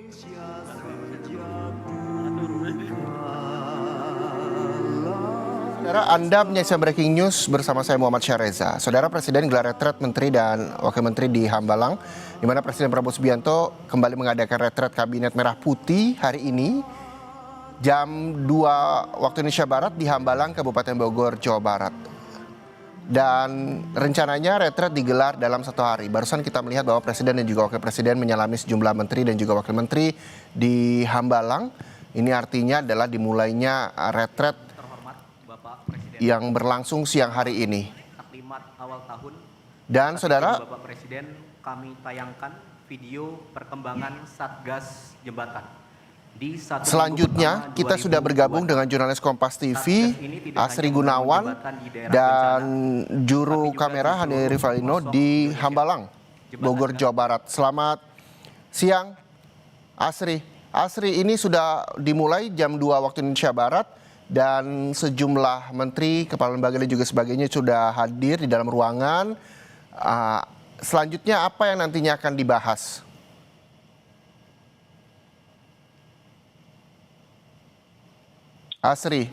Saudara, Anda menyaksikan Breaking News bersama saya Muhammad Syareza. Saudara, Presiden gelar retret Menteri dan Wakil Menteri di Hambalang, di mana Presiden Prabowo Subianto kembali mengadakan retret Kabinet Merah Putih hari ini, jam 2 waktu Indonesia Barat di Hambalang, Kabupaten Bogor, Jawa Barat. Dan rencananya retret digelar dalam 1 hari. Barusan kita melihat bahwa Presiden dan juga Wakil Presiden menyalami sejumlah Menteri dan juga Wakil Menteri di Hambalang. Ini artinya adalah dimulainya retret yang berlangsung siang hari ini. Taklimat awal tahun. Dan saudara, Bapak Presiden, kami tayangkan video perkembangan Satgas Jembatan. Selanjutnya kita sudah bergabung dengan jurnalis Kompas TV Asri Gunawan dan juru kamera Hani Rivalino di Hambalang, Bogor, Jawa Barat. Selamat siang Asri. Asri, ini sudah dimulai jam 2 waktu Indonesia Barat dan sejumlah menteri, kepala lembaga dan juga sebagainya sudah hadir di dalam ruangan. Selanjutnya apa yang nantinya akan dibahas? Asri.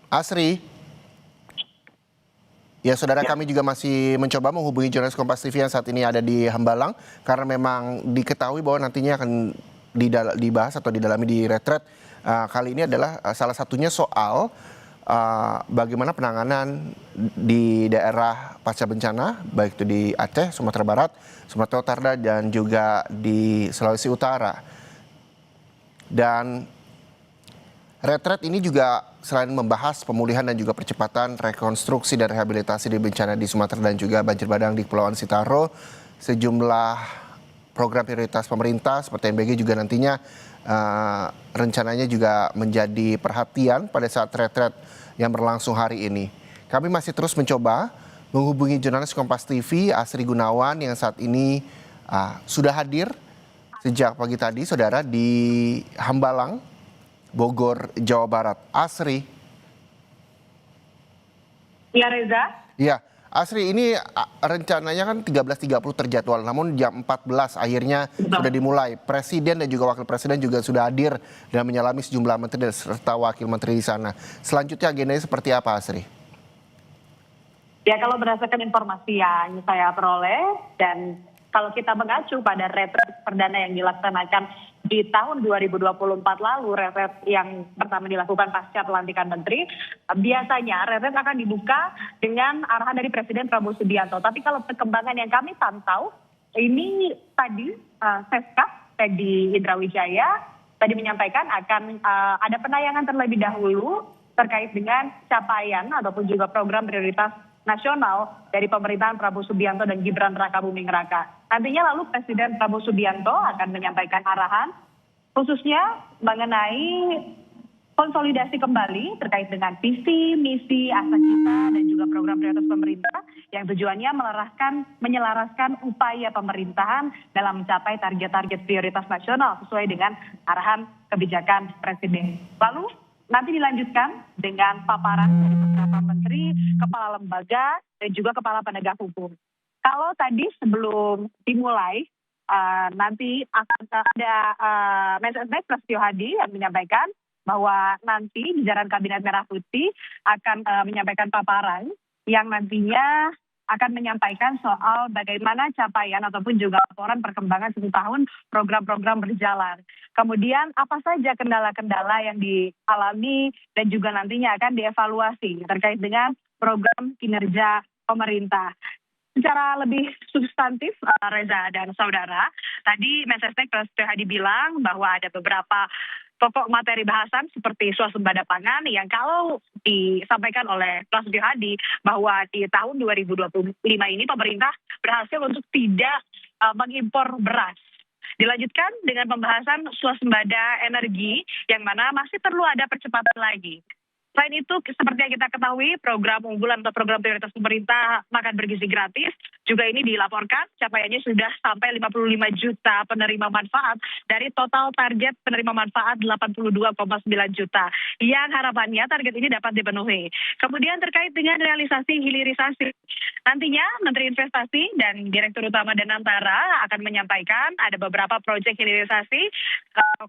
Asri. Ya, saudara, kami juga masih mencoba menghubungi jurnalis Kompas TV yang saat ini ada di Hambalang karena memang diketahui bahwa nantinya akan dibahas atau didalami di retret kali ini adalah salah satunya soal bagaimana penanganan di daerah pasca bencana, baik itu di Aceh, Sumatera Barat, Sumatera Utara, dan juga di Sulawesi Utara. Dan retret ini juga selain membahas pemulihan dan juga percepatan rekonstruksi dan rehabilitasi di bencana di Sumatera dan juga banjir bandang di Kepulauan Sitaro, sejumlah program prioritas pemerintah seperti MBG juga nantinya rencananya juga menjadi perhatian pada saat retret yang berlangsung hari ini. Kami masih terus mencoba menghubungi jurnalis Kompas TV Asri Gunawan yang saat ini sudah hadir sejak pagi tadi, saudara, di Hambalang, Bogor, Jawa Barat. Asri. Ya, Reza. Ya, Asri, ini rencananya kan 13.30 terjadwal, namun jam 14 akhirnya sudah dimulai. Presiden dan juga Wakil Presiden juga sudah hadir dan menyalami sejumlah menteri serta wakil menteri di sana. Selanjutnya agendanya seperti apa, Asri? Ya, kalau berdasarkan informasi yang saya peroleh dan kalau kita mengacu pada retret perdana yang dilaksanakan di tahun 2024 lalu, retret yang pertama dilakukan pasca pelantikan menteri, biasanya retret akan dibuka dengan arahan dari Presiden Prabowo Subianto. Tapi kalau perkembangan yang kami pantau, ini tadi Seskap Teddy Indrawijaya tadi menyampaikan akan ada penayangan terlebih dahulu terkait dengan capaian ataupun juga program prioritas nasional dari pemerintahan Prabowo Subianto dan Gibran Rakabuming Raka. Nantinya lalu Presiden Prabowo Subianto akan menyampaikan arahan khususnya mengenai konsolidasi kembali terkait dengan visi, misi, asa cita dan juga program prioritas pemerintah yang tujuannya menyelaraskan upaya pemerintahan dalam mencapai target-target prioritas nasional sesuai dengan arahan kebijakan Presiden. Lalu nanti dilanjutkan dengan paparan dari beberapa menteri, kepala lembaga, dan juga kepala penegak hukum. Kalau tadi sebelum dimulai, nanti akan ada Mensesnek Prasetyo Hadi yang menyampaikan bahwa nanti jajaran Kabinet Merah Putih akan menyampaikan paparan yang nantinya akan menyampaikan soal bagaimana capaian ataupun juga laporan perkembangan 1 tahun program-program berjalan. Kemudian apa saja kendala-kendala yang dialami dan juga nantinya akan dievaluasi terkait dengan program kinerja pemerintah. Secara lebih substantif, Reza dan saudara, tadi Mensesnek Prasetyo Hadi bilang bahwa ada beberapa pokok materi bahasan seperti swasembada pangan yang kalau disampaikan oleh Prasetyo Hadi bahwa di tahun 2025 ini pemerintah berhasil untuk tidak mengimpor beras. Dilanjutkan dengan pembahasan swasembada energi yang mana masih perlu ada percepatan lagi. Selain itu, seperti yang kita ketahui, program unggulan atau program prioritas pemerintah makan bergizi gratis, juga ini dilaporkan capaiannya sudah sampai 55 juta penerima manfaat dari total target penerima manfaat 82,9 juta. Yang harapannya target ini dapat dipenuhi. Kemudian terkait dengan realisasi hilirisasi, nantinya Menteri Investasi dan Direktur Utama Danantara akan menyampaikan ada beberapa proyek hilirisasi,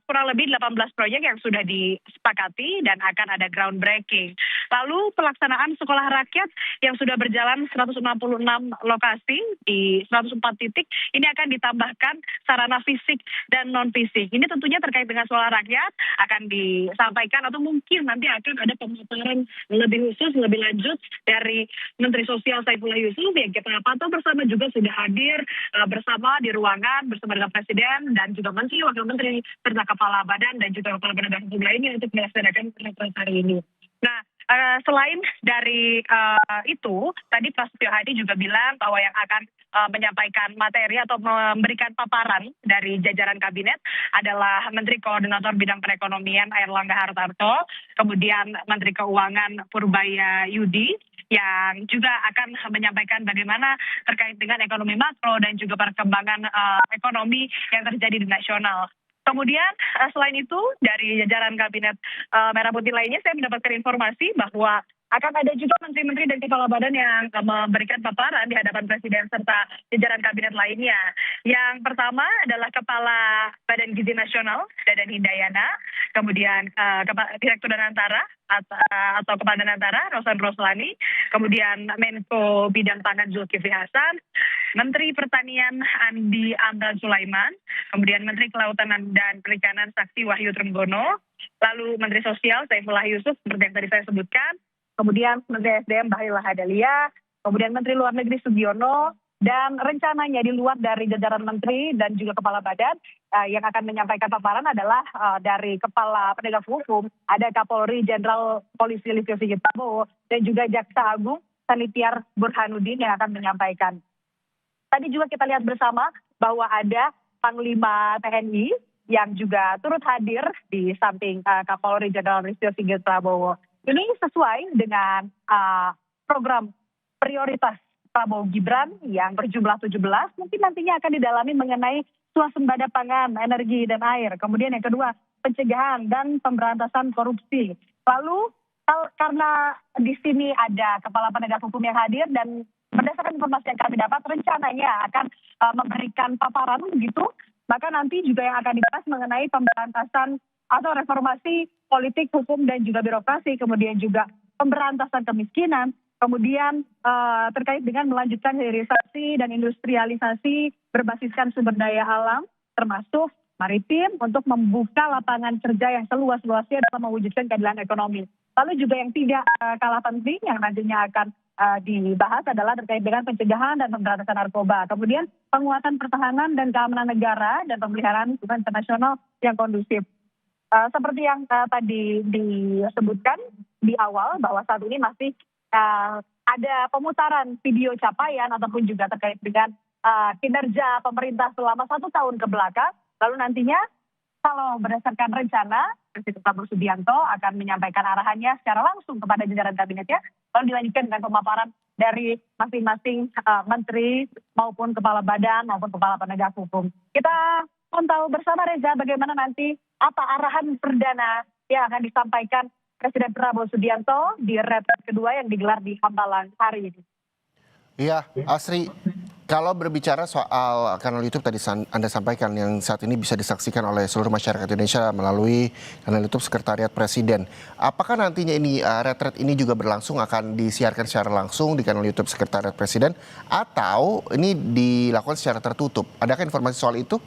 kurang lebih 18 proyek yang sudah disepakati dan akan ada groundbreaking. Lalu pelaksanaan sekolah rakyat yang sudah berjalan 166 lokasi di 104 titik, ini akan ditambahkan sarana fisik dan non-fisik. Ini tentunya terkait dengan sekolah rakyat akan disampaikan atau mungkin nanti akan ada pemaparan lebih khusus, lebih lanjut dari Menteri Sosial Saifullah Yusuf yang kita pantau bersama juga sudah hadir bersama di ruangan bersama dengan Presiden dan juga Menteri, Wakil Menteri, serta Kepala Badan dan juga Kepala Penegak Hukum lainnya untuk melaksanakan rapat hari ini. Nah, selain dari itu, tadi Prasetyo Hadi juga bilang bahwa yang akan menyampaikan materi atau memberikan paparan dari jajaran kabinet adalah Menteri Koordinator Bidang Perekonomian Airlangga Hartarto, kemudian Menteri Keuangan Purbaya Yudi, yang juga akan menyampaikan bagaimana terkait dengan ekonomi makro dan juga perkembangan ekonomi yang terjadi di nasional. Kemudian selain itu dari jajaran kabinet Merah Putih lainnya saya mendapatkan informasi bahwa akan ada juga menteri-menteri dan kepala badan yang memberikan paparan di hadapan Presiden serta jajaran kabinet lainnya. Yang pertama adalah Kepala Badan Gizi Nasional, Dadan Hindayana, kemudian Direktur Danantara atau Kepala Danantara, Rosan Roslani, kemudian Menko Bidang Pangan Zulkifli Hasan, Menteri Pertanian Andi Amran Sulaiman, kemudian Menteri Kelautan dan Perikanan Sakti Wahyu Trenggono, lalu Menteri Sosial Saifullah Yusuf seperti yang tadi saya sebutkan, kemudian Menteri SDM Bahlil Lahadalia, kemudian Menteri Luar Negeri Sugiono, dan rencananya di luar dari jajaran menteri dan juga kepala badan yang akan menyampaikan paparan adalah dari Kepala Penegak Hukum, ada Kapolri Jenderal Polisi Listio Sigit Prabowo, dan juga Jaksa Agung Sanitiar Burhanuddin yang akan menyampaikan. Tadi juga kita lihat bersama bahwa ada Panglima TNI yang juga turut hadir di samping Kapolri Jenderal Listio Sigit Prabowo. Ini sesuai dengan program prioritas Prabowo Gibran yang berjumlah 17, mungkin nantinya akan didalami mengenai swasembada pangan, energi, dan air. Kemudian yang kedua, pencegahan dan pemberantasan korupsi. Lalu karena di sini ada Kepala Penegak Hukum yang hadir dan berdasarkan informasi yang kami dapat rencananya akan memberikan paparan begitu, maka nanti juga yang akan dibahas mengenai pemberantasan atau reformasi politik, hukum, dan juga birokrasi, kemudian juga pemberantasan kemiskinan, kemudian terkait dengan melanjutkan hilirisasi dan industrialisasi berbasiskan sumber daya alam, termasuk maritim, untuk membuka lapangan kerja yang seluas-luasnya dalam mewujudkan keadilan ekonomi. Lalu juga yang tidak kalah penting yang nantinya akan dibahas adalah terkait dengan pencegahan dan pemberantasan narkoba. Kemudian penguatan pertahanan dan keamanan negara dan pemeliharaan hubungan internasional yang kondusif. Seperti yang tadi disebutkan di awal bahwa saat ini masih ada pemutaran video capaian ataupun juga terkait dengan kinerja pemerintah selama 1 tahun ke belakang. Lalu nantinya kalau berdasarkan rencana Presiden Prabowo Subianto akan menyampaikan arahannya secara langsung kepada jajaran kabinetnya, lalu dilanjutkan dengan pemaparan dari masing-masing menteri maupun kepala badan maupun kepala penegak hukum. Kita pantau bersama Reza bagaimana nanti apa arahan perdana yang akan disampaikan Presiden Prabowo Subianto di retret kedua yang digelar di Hambalang hari ini. Iya, Asri, kalau berbicara soal kanal YouTube tadi Anda sampaikan yang saat ini bisa disaksikan oleh seluruh masyarakat Indonesia melalui kanal YouTube Sekretariat Presiden. Apakah nantinya ini retret ini juga berlangsung akan disiarkan secara langsung di kanal YouTube Sekretariat Presiden atau ini dilakukan secara tertutup? Adakah informasi soal itu?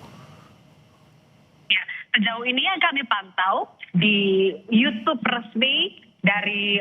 Sejauh ini yang kami pantau di YouTube resmi dari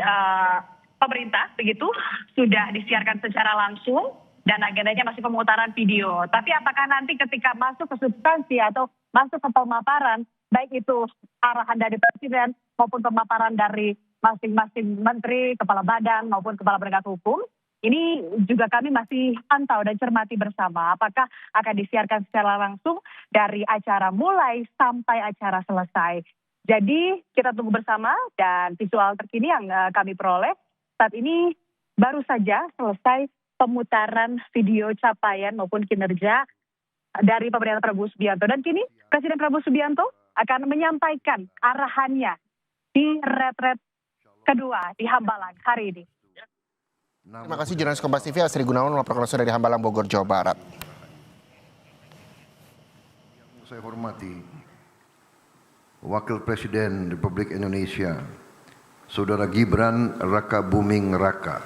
pemerintah begitu sudah disiarkan secara langsung dan agendanya masih pemutaran video. Tapi apakah nanti ketika masuk ke substansi atau masuk ke pemaparan, baik itu arahan dari Presiden maupun pemaparan dari masing-masing menteri, kepala badan maupun kepala penegak hukum, ini juga kami masih pantau dan cermati bersama apakah akan disiarkan secara langsung dari acara mulai sampai acara selesai. Jadi kita tunggu bersama dan visual terkini yang kami peroleh saat ini baru saja selesai pemutaran video capaian maupun kinerja dari pemerintahan Prabowo Subianto. Dan kini Presiden Prabowo Subianto akan menyampaikan arahannya di retret kedua di Hambalang hari ini. Terima kasih jurnalis Kompas TV Asri Gunawan melaporkan langsung dari Hambalang, Bogor, Jawa Barat. Saya hormati Wakil Presiden Republik Indonesia, Saudara Gibran Raka Buming Raka.